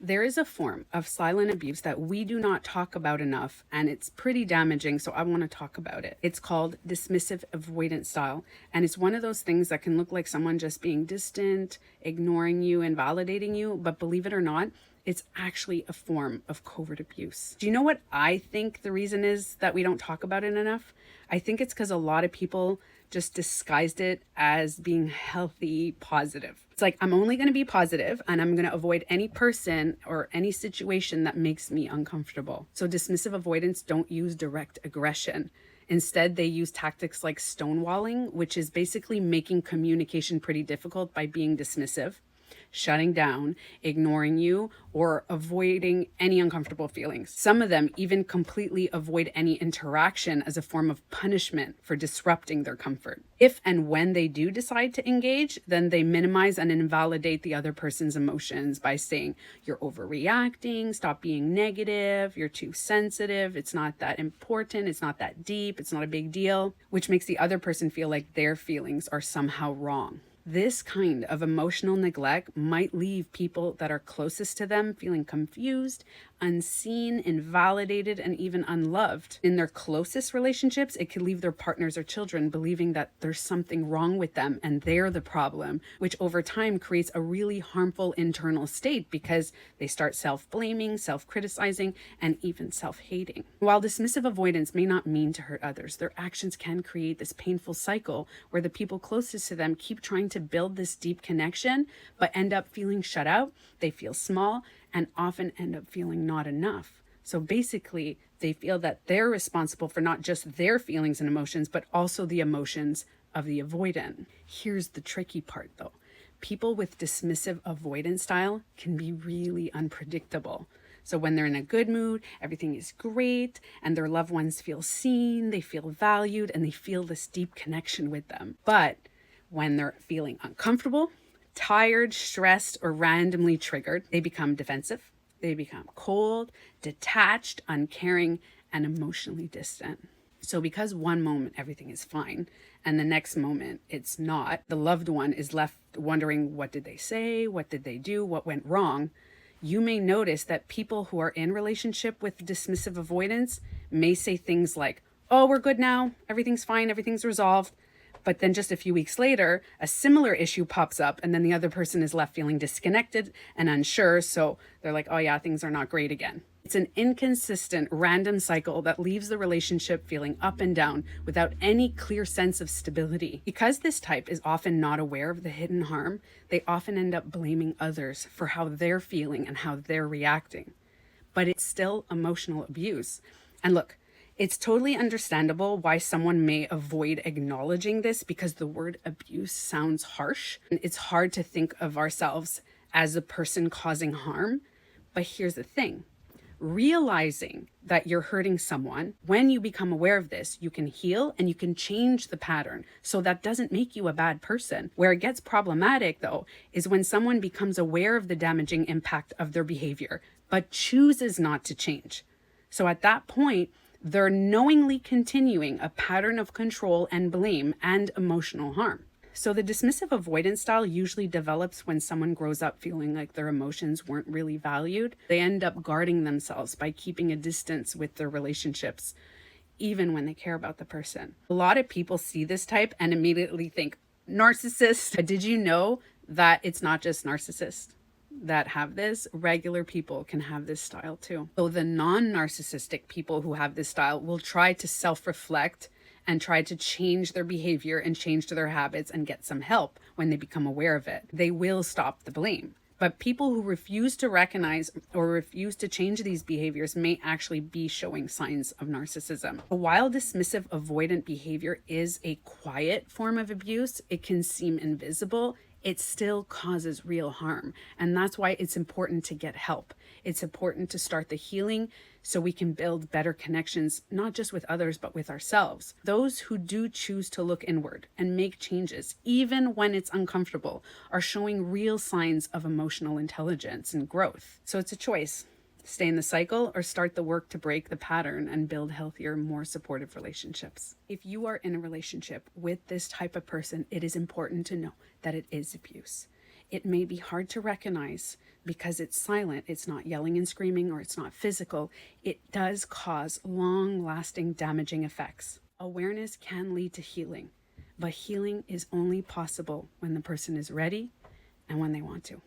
There is a form of silent abuse that we do not talk about enough, and it's pretty damaging, so I want to talk about it. It's called dismissive avoidant style, and it's one of those things that can look like someone just being distant, ignoring you, invalidating you, but believe it or not, it's actually a form of covert abuse. Do you know what I think the reason is that we don't talk about it enough? I think it's because a lot of people just disguised it as being healthy, positive. It's like, I'm only going to be positive and I'm going to avoid any person or any situation that makes me uncomfortable. So dismissive avoidants don't use direct aggression. Instead, they use tactics like stonewalling, which is basically making communication pretty difficult by being dismissive, shutting down, ignoring you, or avoiding any uncomfortable feelings. Some of them even completely avoid any interaction as a form of punishment for disrupting their comfort. If and when they do decide to engage, then they minimize and invalidate the other person's emotions by saying, you're overreacting, stop being negative, you're too sensitive, it's not that important, it's not that deep, it's not a big deal, which makes the other person feel like their feelings are somehow wrong. This kind of emotional neglect might leave people that are closest to them feeling confused, unseen, invalidated, and even unloved. In their closest relationships, it could leave their partners or children believing that there's something wrong with them and they're the problem, which over time creates a really harmful internal state because they start self-blaming, self-criticizing, and even self-hating. While dismissive avoidance may not mean to hurt others, their actions can create this painful cycle where the people closest to them keep trying to build this deep connection, but end up feeling shut out, they feel small, and often end up feeling not enough. So basically, they feel that they're responsible for not just their feelings and emotions, but also the emotions of the avoidant. Here's the tricky part though. People with dismissive avoidance style can be really unpredictable. So when they're in a good mood, everything is great, and their loved ones feel seen, they feel valued, and they feel this deep connection with them. But when they're feeling uncomfortable, tired, stressed, or randomly triggered, they become defensive, they become cold, detached, uncaring, and emotionally distant. So because one moment everything is fine and the next moment it's not, the loved one is left wondering, what did they say? What did they do? What went wrong? You may notice that people who are in relationship with dismissive avoidance may say things like, oh, we're good now, everything's fine, everything's resolved. But then just a few weeks later, a similar issue pops up and then the other person is left feeling disconnected and unsure. So they're like, oh yeah, things are not great again. It's an inconsistent, random cycle that leaves the relationship feeling up and down without any clear sense of stability. Because this type is often not aware of the hidden harm, they often end up blaming others for how they're feeling and how they're reacting. But it's still emotional abuse. And look, it's totally understandable why someone may avoid acknowledging this because the word abuse sounds harsh. It's hard to think of ourselves as a person causing harm. But here's the thing. Realizing that you're hurting someone, when you become aware of this, you can heal and you can change the pattern. So that doesn't make you a bad person. Where it gets problematic, though, is when someone becomes aware of the damaging impact of their behavior, but chooses not to change. So at that point, they're knowingly continuing a pattern of control and blame and emotional harm. So the dismissive avoidance style usually develops when someone grows up feeling like their emotions weren't really valued. They end up guarding themselves by keeping a distance with their relationships, even when they care about the person. A lot of people see this type and immediately think, narcissist. But did you know that it's not just narcissists that have this? Regular people can have this style too. So the non-narcissistic people who have this style will try to self-reflect and try to change their behavior and change their habits and get some help when they become aware of it. They will stop the blame. But people who refuse to recognize or refuse to change these behaviors may actually be showing signs of narcissism. While dismissive avoidant behavior is a quiet form of abuse, it can seem invisible. It still causes real harm. And that's why it's important to get help. It's important to start the healing so we can build better connections, not just with others, but with ourselves. Those who do choose to look inward and make changes, even when it's uncomfortable, are showing real signs of emotional intelligence and growth. So it's a choice. Stay in the cycle or start the work to break the pattern and build healthier, more supportive relationships. If you are in a relationship with this type of person, it is important to know that it is abuse. It may be hard to recognize because it's silent, it's not yelling and screaming, or it's not physical. It does cause long-lasting damaging effects. Awareness can lead to healing, but healing is only possible when the person is ready and when they want to.